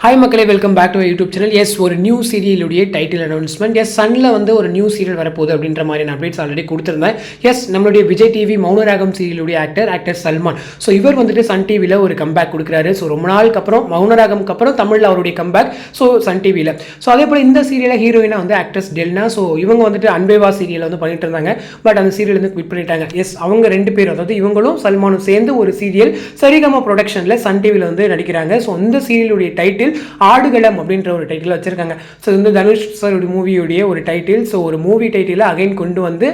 Hi மக்களே, welcome back to YouTube channel. Yes, ஒரு new சீரியலுடைய டைட்டில் அனௌன்ஸ்மெண்ட். எஸ், சன்னில் வந்து ஒரு நியூ சீரியல் வரப்போகுது அப்படின்ற மாதிரியான அப்டேட்ஸ் ஆல்ரெடி கொடுத்துருந்தேன். எஸ், நம்மளுடைய விஜய் டிவி மௌனராகம் சீரியலுடைய ஆக்டர் சல்மான். ஸோ இவர் வந்துட்டு சன் டிவியில் ஒரு கம்பேக் கொடுக்குறாரு. ஸோ ரொம்ப நாளுக்கு அப்புறம் மௌனராகம்க்கு அப்புறம் தமிழில் அவருடைய கம்பேக். ஸோ சன் டிவியில். ஸோ அதே போல் இந்த சீரியலில் ஹீரோயினாக வந்து ஆக்ட்ரஸ் டெல்னா. ஸோ இவங்க வந்துட்டு அன்பேவா சீரியலை வந்து பண்ணிட்டு இருந்தாங்க. பட் அந்த சீரியல் வந்து குவிட் பண்ணிட்டாங்க. எஸ், அவங்க ரெண்டு பேரும், அதாவது இவங்களும் சல்மானும் சேர்ந்து ஒரு சீரியல் சரிகமா ப்ரொடக்ஷனில் சன் டிவியில் வந்து நடிக்கிறாங்க. ஸோ இந்த சீரியலுடைய டைட்டில் ஆடுகளம் அப்படின்ற ஒரு டைட்டில் வச்சிருக்காங்க. ஸோ இந்த தனுஷ் சாருடைய மூவியுடைய ஒரு டைட்டில். ஸோ ஒரு மூவி டைட்டில் அகைன் கொண்டு வந்து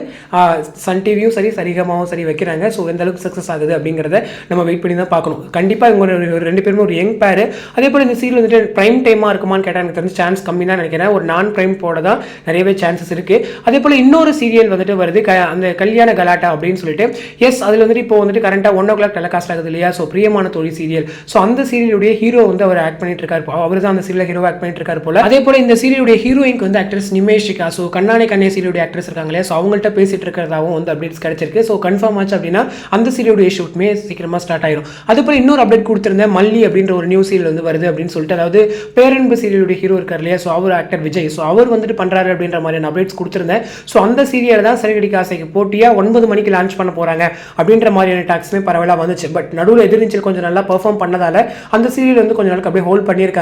சன் டிவியும் சரி சரிகமாவும் சரி வைக்கிறாங்க. ஸோ எந்த அளவுக்கு சக்ஸஸ் ஆகுது அப்படிங்கிறத நம்ம வெயிட் பண்ணி தான் பார்க்கணும். கண்டிப்பாக இவங்க ரெண்டு பேருமே ஒரு யங் பேர். அதே போல் இந்த சீரியல் வந்துட்டு பிரைம் டைமாக இருக்குமான்னு கேட்டால் எனக்கு தெரிஞ்சு சான்ஸ் கம்மி தான் நினைக்கிறேன். ஒரு நான் பிரைம் போட தான் நிறையவே சான்சஸ் இருக்குது. அதே போல் இன்னொரு சீரியல் வந்துட்டு வருது, அந்த கல்யாண கலாட்டா அப்படின்னு சொல்லிட்டு. எஸ், அதில் வந்துட்டு இப்போ வந்துட்டு கரண்டாக 1 o'clock டெலிகாஸ்ட் ஆகுது இல்லையா? ஸோ பிரியமான தோழி சீரியல். ஸோ அந்த சீரியலுடைய ஹீரோ வந்து அவர் ஆக்ட் பண்ணிட்டு இருக்காரு. அவர் தான் அந்த சீரியல் ஹீரோ ஆக்ட் பண்ணிட்டு இருக்காரு போல. அதே போல இந்த சீரியலுடைய ஹீரோயினுக்கு வந்து ஆக்ட்ரஸ் நிமேஷிகா. ஸோ கண்ணானே கண்ணே சீரியலுடைய ஆக்ட்ரஸ் இருக்காங்களே, ஸோ அவங்கள்ட்ட பேசிட்டு இருக்கிறதாவும் வந்து அப்டேட்ஸ் கிடைச்சிருக்கு. ஸோ கன்ஃபார்ம் ஆச்சு அப்படின்னா அந்த சீரியலுடைய ஷூட்மே சீக்கிரமா ஸ்டார்ட் ஆயிரும். அது போல இன்னொரு அப்டேட் கொடுத்திருந்தேன், மல்லி அப்படின்ற ஒரு நியூ சீரியல் வந்து வருது அப்படின்னு சொல்லிட்டு. அதாவது பேரன்பு சீரியலுடைய ஹீரோ இருக்கார் இல்லையா? ஸோ அவர் ஆக்டர் விஜய். ஸோ அவர் வந்துட்டு பண்றாரு அப்படின்ற மாதிரியான அப்டேட்ஸ் கொடுத்திருந்தேன். ஸோ அந்த சீரியல் தான் சரிகடிக்க ஆசைக்கு போட்டியா 9 மணிக்கு லான்ச் பண்ண போறாங்க அப்படின்ற மாதிரியான டாக்ஸ்மே பரவலாக வந்துச்சு. பட் நடுவில் எதிர்நீச்சல் கொஞ்சம் நல்லா பெர்ஃபார்ம் பண்ணதால அந்த சீரியல் வந்து கொஞ்சம் நாளுக்கு அப்படியே ஹோல்ட் பண்ணியிருக்காங்க.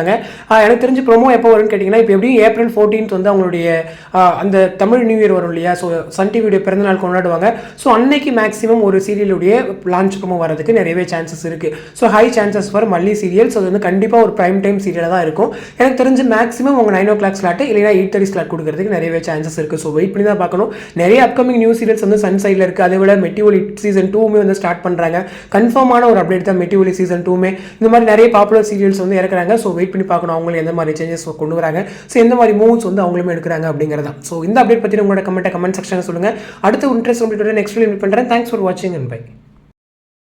எனக்கு தெரிஞ்சு ப்ரோமோ எப்போ வரும்னு கேட்டிங்கன்னா, இப்போ எப்படியும் April 14th வந்து அவங்களுடைய அந்த தமிழ் நியூ இயர் வரும் இல்லையா? ஸோ சன் டிவியுடைய பிறந்தநாள் கொண்டாடுவாங்க. ஸோ அன்னைக்கு மேக்ஸிமம் ஒரு சீரியலுடைய லான்ச் ப்ரோமோ வரதுக்கு நிறையவே சான்சஸ் இருக்குது. ஸோ ஹை சான்சஸ் ஃபார் மல்லி சீரியல். ஸோ அது வந்து கண்டிப்பாக ஒரு பிரைம் டைம் சீரியலாக தான் இருக்கும். எனக்கு தெரிஞ்சு மேக்ஸிமம் அவங்க 9 o'clock ஸ்லாட் இல்லைனா 8:30 ஸ்லாட் கொடுக்கறதுக்கு நிறையவே சான்சஸ் இருக்குது. ஸோ வெயிட் பண்ணி தான் பார்க்கணும். நிறைய அப்கமிங் நியூ சீரியல்ஸ் வந்து சன் சைடில் இருக்குது. அதை விட மெட்டிஒலி சீசன் 2மே வந்து ஸ்டார்ட் பண்ணுறாங்க. கன்ஃபார்மான ஒரு அப்டேட் தான் மெட்டிஒலி சீசன் 2மே. இந்த மாதிரி நிறைய பாப்புலர் சீரியல்ஸ் வந்து இறக்குறாங்க. ஸோ வெயிட் பண்ணி பார்க்கணும் அவங்களும் எந்த மாதிரி சேஞ்சஸ் கொண்டு வராங்க. ஸோ எந்த மாதிரி மூவ்ஸ் வந்து அவங்களுமே எடுக்கிறாங்க அப்படிங்கிறதா. ஸோ இந்த அப்டேட் பற்றி உங்களோட கமெண்ட் செக்ஷனில் சொல்லுங்கள். அடுத்த இன்ட்ரெஸ்ட் நெக்ஸ்ட் வீடியோ மீட் பண்ணுறேன். தேங்க்ஸ் ஃபார் வாட்சிங் அண்ட் பை.